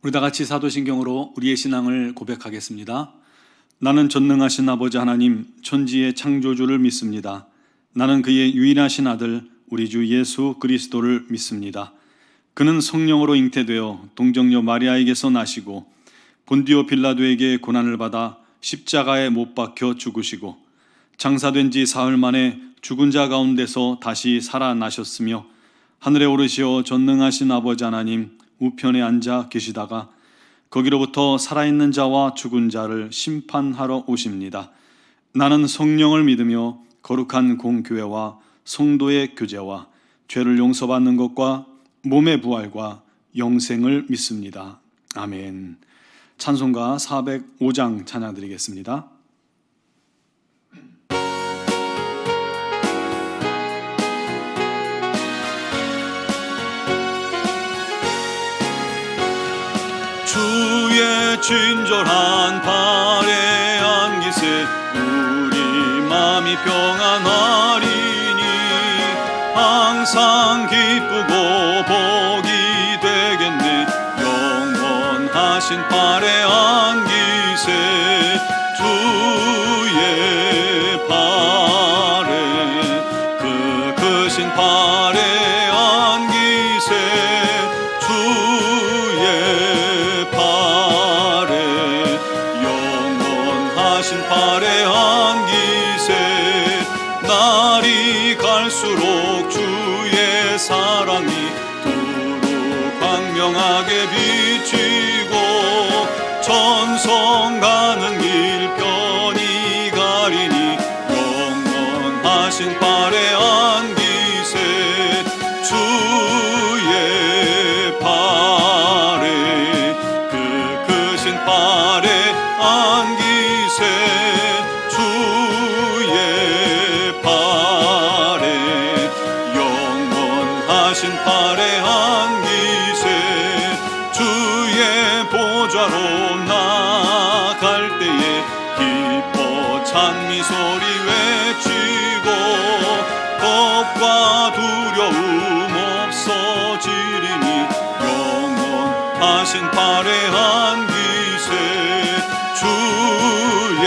우리 다 같이 사도신경으로 우리의 신앙을 고백하겠습니다. 나는 전능하신 아버지 하나님, 천지의 창조주를 믿습니다. 나는 그의 유일하신 아들, 우리 주 예수 그리스도를 믿습니다. 그는 성령으로 잉태되어 동정녀 마리아에게서 나시고 본디오 빌라도에게 고난을 받아 십자가에 못 박혀 죽으시고 장사된 지 사흘 만에 죽은 자 가운데서 다시 살아나셨으며 하늘에 오르시어 전능하신 아버지 하나님 우편에 앉아 계시다가 거기로부터 살아있는 자와 죽은 자를 심판하러 오십니다. 나는 성령을 믿으며 거룩한 공교회와 성도의 교제와 죄를 용서받는 것과 몸의 부활과 영생을 믿습니다. 아멘. 찬송가 405장 찬양 드리겠습니다. 주의 친절한 발에 안기세 우리 마음이 평안하리니 항상 기쁘고 복이 되겠네. 영원하신 발에 안기세 주의 발에 그 크신 발에 안기세 발에 안기세 날이 갈수록 주의 사랑이 두루 광명하게 비치고 천성 가는 길 편히 가리니 영원하신 발에 안기세 주의 발에 그 크신 발에 안기세 주의 발에 영원하신 발에 안기세 주의 보좌로 나갈 때에 기뻐 찬미 소리 외치고 겁과 두려움 없어지리니 영원하신 발에 안기세 주의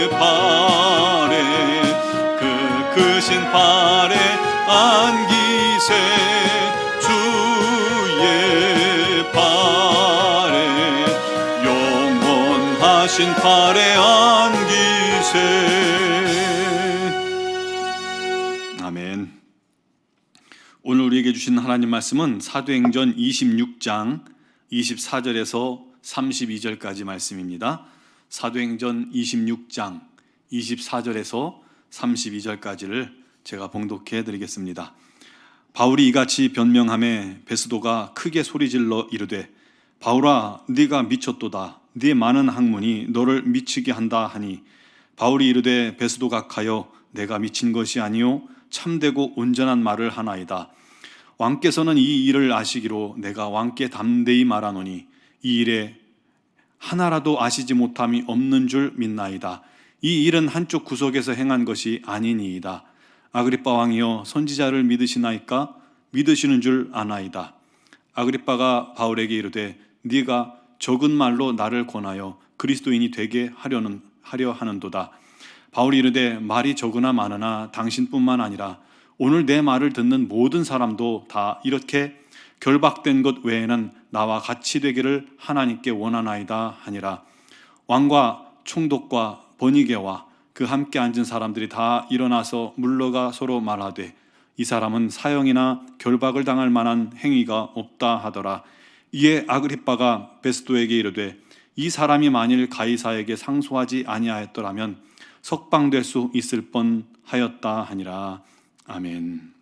발에 그 크신 발에 안기세 주의 발에 영원하신 발에 안기세. 아멘. 오늘 우리에게 주신 하나님 말씀은 사도행전 26장 24절에서 32절까지 말씀입니다. 사도행전 26장 24절에서 32절까지를 제가 봉독해 드리겠습니다. 바울이 이같이 변명하매 베스도가 크게 소리질러 이르되 바울아 네가 미쳤도다. 네 많은 학문이 너를 미치게 한다 하니 바울이 이르되 베스도 각하여 내가 미친 것이 아니요 참되고 온전한 말을 하나이다. 왕께서는 이 일을 아시기로 내가 왕께 담대히 말하노니 이 일에 하나라도 아시지 못함이 없는 줄 믿나이다. 이 일은 한쪽 구석에서 행한 것이 아니니이다. 아그리빠 왕이여 선지자를 믿으시나이까? 믿으시는 줄 아나이다. 아그리빠가 바울에게 이르되 네가 적은 말로 나를 권하여 그리스도인이 되게 하려 하는도다. 바울이 이르되 말이 적으나 많으나 당신뿐만 아니라 오늘 내 말을 듣는 모든 사람도 다 이렇게 결박된 것 외에는 나와 같이 되기를 하나님께 원하나이다 하니라. 왕과 총독과 버니게와 그 함께 앉은 사람들이 다 일어나서 물러가 서로 말하되 이 사람은 사형이나 결박을 당할 만한 행위가 없다 하더라. 이에 아그리빠가 베스도에게 이르되 이 사람이 만일 가이사에게 상소하지 아니하였더라면 석방될 수 있을 뻔하였다 하니라. 아멘.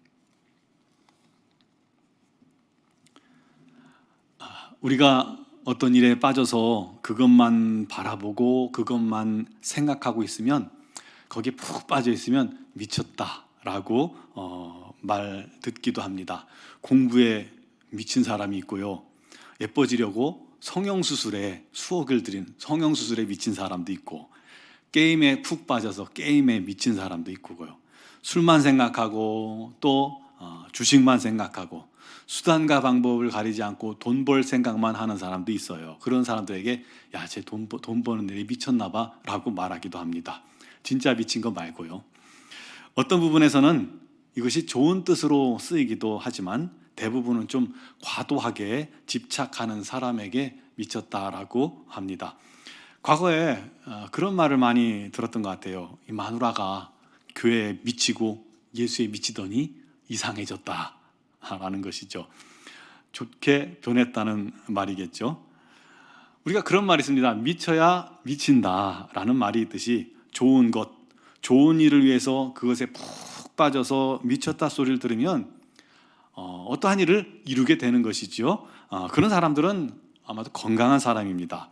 우리가 어떤 일에 빠져서 그것만 바라보고 그것만 생각하고 있으면 거기에 푹 빠져 있으면 미쳤다라고 말 듣기도 합니다. 공부에 미친 사람이 있고요. 예뻐지려고 성형수술에 수억을 들인 성형수술에 미친 사람도 있고 게임에 푹 빠져서 게임에 미친 사람도 있고요. 술만 생각하고 또 주식만 생각하고 수단과 방법을 가리지 않고 돈 벌 생각만 하는 사람도 있어요. 그런 사람들에게 야, 쟤 돈 버는 일이 미쳤나 봐 라고 말하기도 합니다. 진짜 미친 거 말고요. 어떤 부분에서는 이것이 좋은 뜻으로 쓰이기도 하지만 대부분은 좀 과도하게 집착하는 사람에게 미쳤다라고 합니다. 과거에 그런 말을 많이 들었던 것 같아요. 이 마누라가 교회에 미치고 예수에 미치더니 이상해졌다라는 것이죠. 좋게 변했다는 말이겠죠. 우리가 그런 말이 있습니다. 미쳐야 미친다라는 말이 있듯이 좋은 것, 좋은 일을 위해서 그것에 푹 빠져서 미쳤다 소리를 들으면 어떠한 일을 이루게 되는 것이죠. 그런 사람들은 아마도 건강한 사람입니다.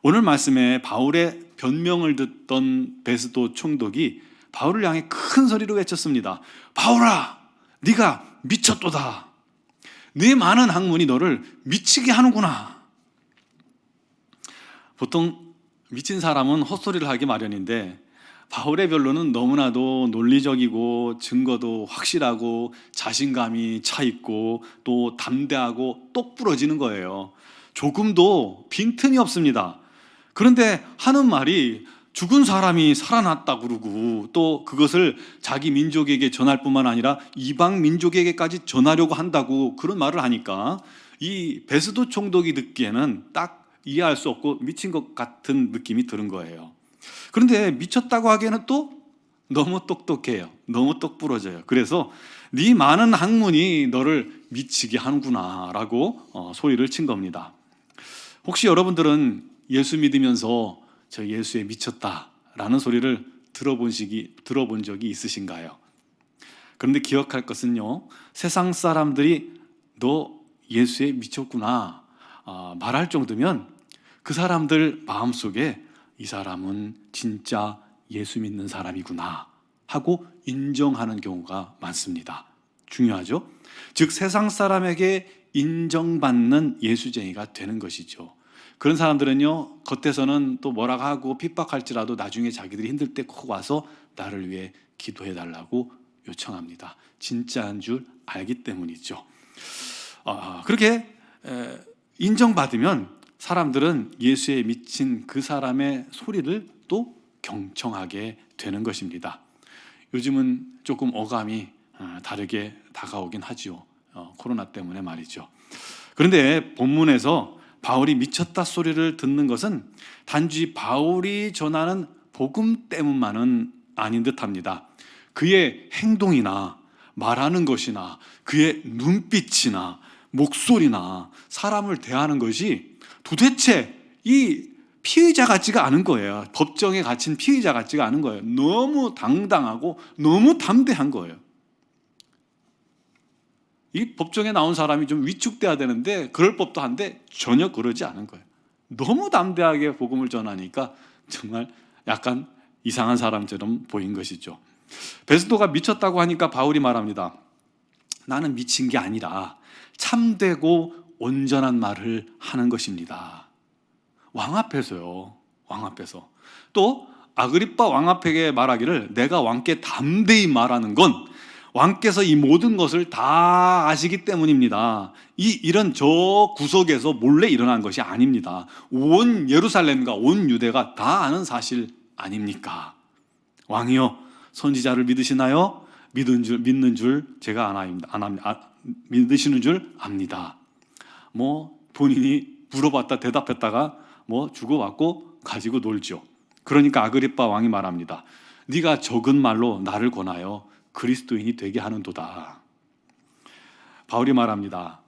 오늘 말씀에 바울의 변명을 듣던 베스도 총독이 바울을 향해 큰 소리로 외쳤습니다. 바울아, 네가 미쳤도다. 네 많은 학문이 너를 미치게 하는구나. 보통 미친 사람은 헛소리를 하기 마련인데 바울의 변론은 너무나도 논리적이고 증거도 확실하고 자신감이 차 있고 또 담대하고 똑 부러지는 거예요. 조금도 빈틈이 없습니다. 그런데 하는 말이 죽은 사람이 살아났다 그러고 또 그것을 자기 민족에게 전할 뿐만 아니라 이방 민족에게까지 전하려고 한다고 그런 말을 하니까 이 베스도 총독이 듣기에는 딱 이해할 수 없고 미친 것 같은 느낌이 드는 거예요. 그런데 미쳤다고 하기에는 또 너무 똑똑해요. 너무 똑부러져요. 그래서 네 많은 학문이 너를 미치게 하는구나 라고 소리를 친 겁니다. 혹시 여러분들은 예수 믿으면서 저 예수에 미쳤다라는 소리를 들어본 적이 있으신가요? 그런데 기억할 것은요, 세상 사람들이 너 예수에 미쳤구나 말할 정도면 그 사람들 마음속에 이 사람은 진짜 예수 믿는 사람이구나 하고 인정하는 경우가 많습니다. 중요하죠? 즉 세상 사람에게 인정받는 예수쟁이가 되는 것이죠. 그런 사람들은요, 겉에서는 또 뭐라고 하고 핍박할지라도 나중에 자기들이 힘들 때 꼭 와서 나를 위해 기도해달라고 요청합니다. 진짜인 줄 알기 때문이죠. 그렇게 인정받으면 사람들은 예수에 미친 그 사람의 소리를 또 경청하게 되는 것입니다. 요즘은 조금 어감이 다르게 다가오긴 하죠. 코로나 때문에 말이죠. 그런데 본문에서 바울이 미쳤다 소리를 듣는 것은 단지 바울이 전하는 복음 때문만은 아닌 듯합니다. 그의 행동이나 말하는 것이나 그의 눈빛이나 목소리나 사람을 대하는 것이 도대체 이 피의자 같지가 않은 거예요. 법정에 갇힌 피의자 같지가 않은 거예요. 너무 당당하고 너무 담대한 거예요. 이 법정에 나온 사람이 좀 위축돼야 되는데 그럴 법도 한데 전혀 그러지 않은 거예요. 너무 담대하게 복음을 전하니까 정말 약간 이상한 사람처럼 보인 것이죠. 베스도가 미쳤다고 하니까 바울이 말합니다. 나는 미친 게 아니라 참되고 온전한 말을 하는 것입니다. 왕 앞에서요. 왕 앞에서. 또 아그리빠 왕 앞에게 말하기를 내가 왕께 담대히 말하는 건 왕께서 이 모든 것을 다 아시기 때문입니다. 이 일은 저 구석에서 몰래 일어난 것이 아닙니다. 온 예루살렘과 온 유대가 다 아는 사실 아닙니까? 왕이요, 선지자를 믿으시나요? 믿는 줄 제가 믿으시는 줄 압니다. 본인이 물어봤다 대답했다가 주고받고 가지고 놀죠. 그러니까 아그리빠 왕이 말합니다. 네가 적은 말로 나를 권하여 그리스도인이 되게 하는도다. 바울이 말합니다.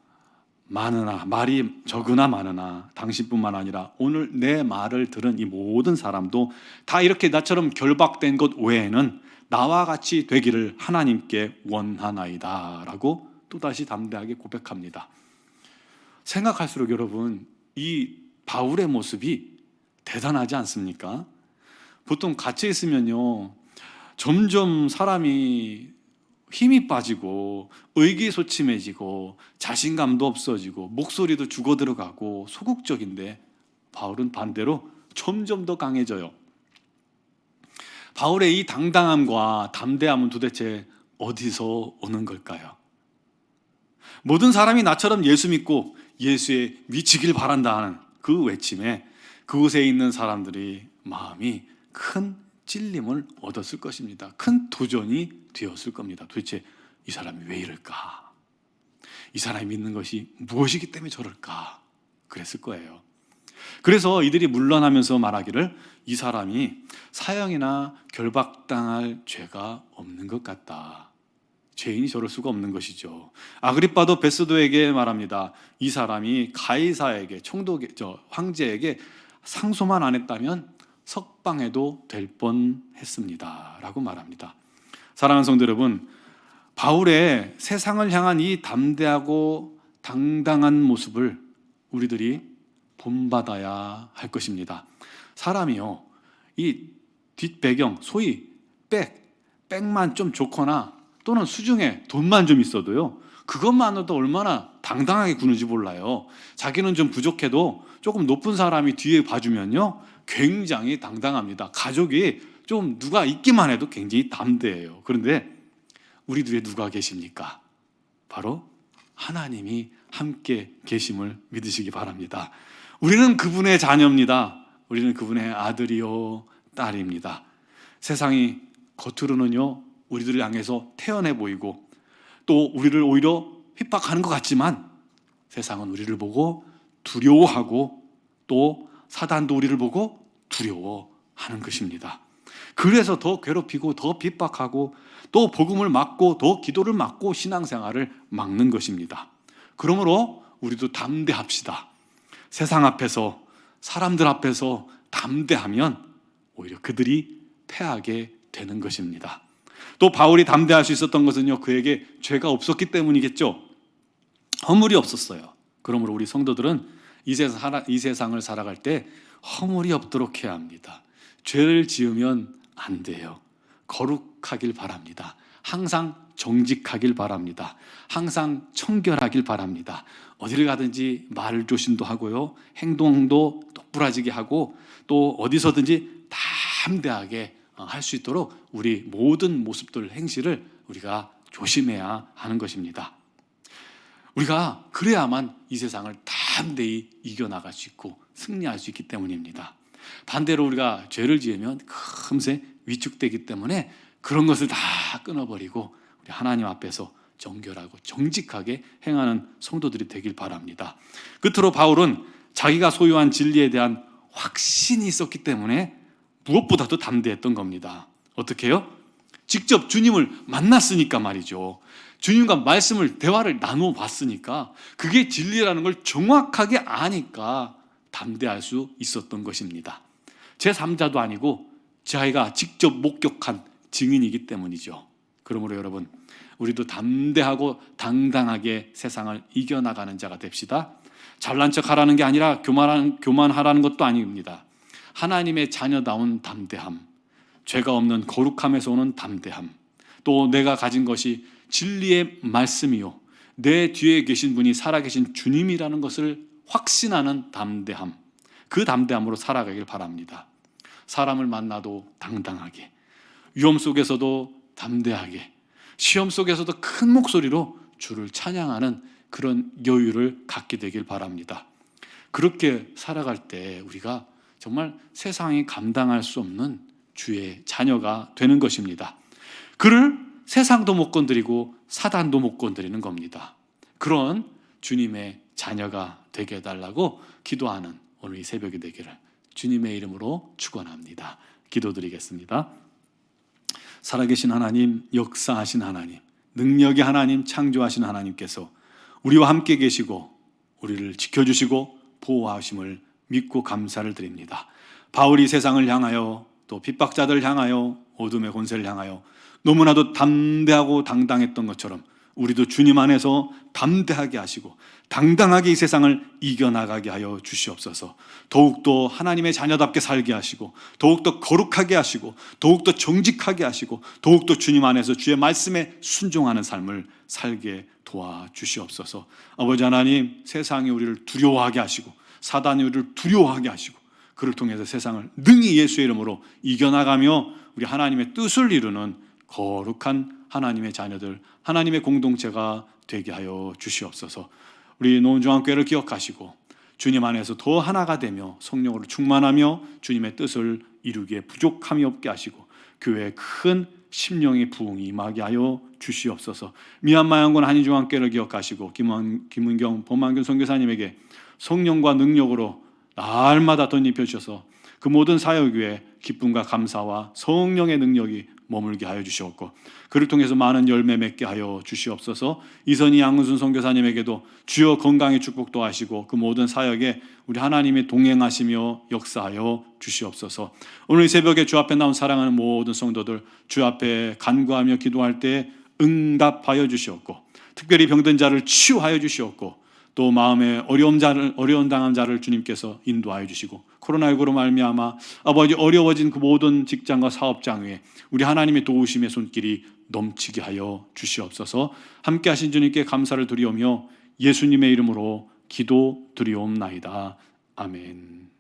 말이 적으나 많으나 당신뿐만 아니라 오늘 내 말을 들은 이 모든 사람도 다 이렇게 나처럼 결박된 것 외에는 나와 같이 되기를 하나님께 원하나이다 라고 또다시 담대하게 고백합니다. 생각할수록 여러분, 이 바울의 모습이 대단하지 않습니까? 보통 갇혀 있으면요, 점점 사람이 힘이 빠지고 의기소침해지고 자신감도 없어지고 목소리도 죽어들어가고 소극적인데 바울은 반대로 점점 더 강해져요. 바울의 이 당당함과 담대함은 도대체 어디서 오는 걸까요? 모든 사람이 나처럼 예수 믿고 예수에 미치길 바란다 하는 그 외침에 그곳에 있는 사람들이 마음이 큰 찔림을 얻었을 것입니다. 큰 도전이 되었을 겁니다. 도대체 이 사람이 왜 이럴까? 이 사람이 믿는 것이 무엇이기 때문에 저럴까? 그랬을 거예요. 그래서 이들이 물러나면서 말하기를 이 사람이 사형이나 결박당할 죄가 없는 것 같다. 죄인이 저럴 수가 없는 것이죠. 아그리빠도 베스도에게 말합니다. 이 사람이 가이사에게 황제에게 상소만 안 했다면 석방해도 될 뻔했습니다. 라고 말합니다. 사랑하는 성도 여러분, 바울의 세상을 향한 이 담대하고 당당한 모습을 우리들이 본받아야 할 것입니다. 사람이요, 이 뒷배경, 소위 백만 좀 좋거나 또는 수중에 돈만 좀 있어도요, 그것만으로도 얼마나 당당하게 구는지 몰라요. 자기는 좀 부족해도 조금 높은 사람이 뒤에 봐주면요, 굉장히 당당합니다. 가족이 좀 누가 있기만 해도 굉장히 담대해요. 그런데 우리들의 누가 계십니까? 바로 하나님이 함께 계심을 믿으시기 바랍니다. 우리는 그분의 자녀입니다. 우리는 그분의 아들이요 딸입니다. 세상이 겉으로는요 우리들을 향해서 태연해 보이고 또 우리를 오히려 핍박하는 것 같지만 세상은 우리를 보고 두려워하고 또 사단도 우리를 보고 두려워하는 것입니다. 그래서 더 괴롭히고 더 핍박하고 또 복음을 막고 더 기도를 막고 신앙생활을 막는 것입니다. 그러므로 우리도 담대합시다. 세상 앞에서 사람들 앞에서 담대하면 오히려 그들이 패하게 되는 것입니다. 또 바울이 담대할 수 있었던 것은요, 그에게 죄가 없었기 때문이겠죠. 허물이 없었어요. 그러므로 우리 성도들은 이 세상을 살아갈 때 허물이 없도록 해야 합니다. 죄를 지으면 안 돼요. 거룩하길 바랍니다. 항상 정직하길 바랍니다. 항상 청결하길 바랍니다. 어디를 가든지 말 조심도 하고요, 행동도 똑부러지게 하고 또 어디서든지 담대하게 할 수 있도록 우리 모든 모습들, 행실을 우리가 조심해야 하는 것입니다. 우리가 그래야만 이 세상을 담대히 이겨나갈 수 있고 승리할 수 있기 때문입니다. 반대로 우리가 죄를 지으면 금세 위축되기 때문에 그런 것을 다 끊어버리고 우리 하나님 앞에서 정결하고 정직하게 행하는 성도들이 되길 바랍니다. 끝으로 바울은 자기가 소유한 진리에 대한 확신이 있었기 때문에 무엇보다도 담대했던 겁니다. 어떻게 해요? 직접 주님을 만났으니까 말이죠. 주님과 말씀을, 대화를 나눠봤으니까 그게 진리라는 걸 정확하게 아니까 담대할 수 있었던 것입니다. 제3자도 아니고 자기가 직접 목격한 증인이기 때문이죠. 그러므로 여러분, 우리도 담대하고 당당하게 세상을 이겨나가는 자가 됩시다. 잘난 척하라는 게 아니라 교만하라는 것도 아닙니다. 하나님의 자녀다운 담대함, 죄가 없는 거룩함에서 오는 담대함, 또 내가 가진 것이 진리의 말씀이요 내 뒤에 계신 분이 살아계신 주님이라는 것을 확신하는 담대함, 그 담대함으로 살아가길 바랍니다. 사람을 만나도 당당하게, 위험 속에서도 담대하게, 시험 속에서도 큰 목소리로 주를 찬양하는 그런 여유를 갖게 되길 바랍니다. 그렇게 살아갈 때 우리가 정말 세상이 감당할 수 없는 주의 자녀가 되는 것입니다. 그를 세상도 못 건드리고 사단도 못 건드리는 겁니다. 그런 주님의 자녀가 되게 해달라고 기도하는 오늘 이 새벽이 되기를 주님의 이름으로 축원합니다. 기도드리겠습니다. 살아계신 하나님, 역사하신 하나님, 능력의 하나님, 창조하신 하나님께서 우리와 함께 계시고 우리를 지켜주시고 보호하심을 믿고 감사를 드립니다. 바울이 세상을 향하여 또 핍박자들을 향하여 어둠의 권세를 향하여 너무나도 담대하고 당당했던 것처럼 우리도 주님 안에서 담대하게 하시고 당당하게 이 세상을 이겨나가게 하여 주시옵소서. 더욱더 하나님의 자녀답게 살게 하시고 더욱더 거룩하게 하시고 더욱더 정직하게 하시고 더욱더 주님 안에서 주의 말씀에 순종하는 삶을 살게 도와주시옵소서. 아버지 하나님, 세상이 우리를 두려워하게 하시고 사단이 우리를 두려워하게 하시고 그를 통해서 세상을 능히 예수의 이름으로 이겨나가며 우리 하나님의 뜻을 이루는 거룩한 하나님의 자녀들, 하나님의 공동체가 되게 하여 주시옵소서. 우리 노원중앙교회를 기억하시고 주님 안에서 더 하나가 되며 성령으로 충만하며 주님의 뜻을 이루기에 부족함이 없게 하시고 교회에 큰 심령의 부흥이 임하게 하여 주시옵소서. 미얀마양군 한인중앙교회를 기억하시고 김은경 범만균 선교사님에게 성령과 능력으로 날마다 덧입혀 주셔서 그 모든 사역 위에 기쁨과 감사와 성령의 능력이 머물게 하여 주시옵고 그를 통해서 많은 열매 맺게 하여 주시옵소서. 이선희 양은순 선교사님에게도 주여 건강의 축복도 하시고 그 모든 사역에 우리 하나님이 동행하시며 역사하여 주시옵소서. 오늘 이 새벽에 주 앞에 나온 사랑하는 모든 성도들 주 앞에 간구하며 기도할 때 응답하여 주시옵고 특별히 병든 자를 치유하여 주시옵고 또 마음에 어려움 당한 자를 주님께서 인도하여 주시고 코로나19로 말미암아 아버지 어려워진 그 모든 직장과 사업장 위에 우리 하나님의 도우심의 손길이 넘치게 하여 주시옵소서. 함께 하신 주님께 감사를 드리오며 예수님의 이름으로 기도 드리옵나이다. 아멘.